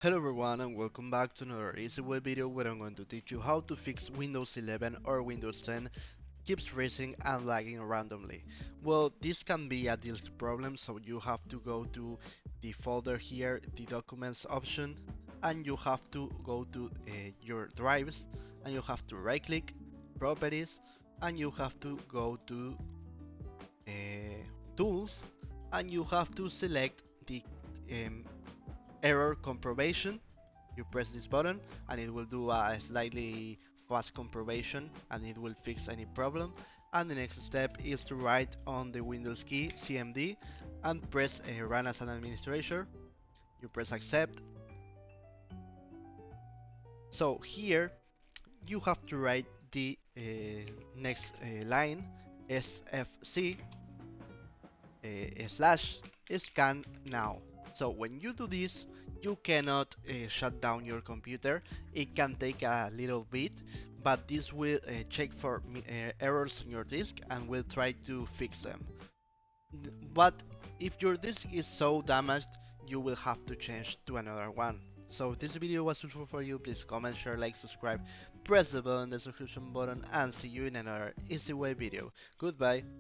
Hello everyone and welcome back to another easy way video where I'm going to teach you how to fix Windows 11 or Windows 10 keeps freezing and lagging randomly. Well, this can be a disk problem, so you have to go to the folder here, the documents option, and you have to go to your drives, and you have to right click, properties, and you have to go to tools, and you have to select the um, error comparison. You press this button and it will do a slightly fast comparison and it will fix any problem. And the next step is to write on the Windows key CMD and press run as an administrator. You press accept. So here you have to write the next line sfc slash scan now. So when you do this, you cannot shut down your computer. It can take a little bit, but this will check for errors on your disk and will try to fix them. But if your disk is so damaged, you will have to change to another one. So if this video was useful for you, please comment, share, like, subscribe, press the bell in the subscription button, and see you in another easy way video. Goodbye.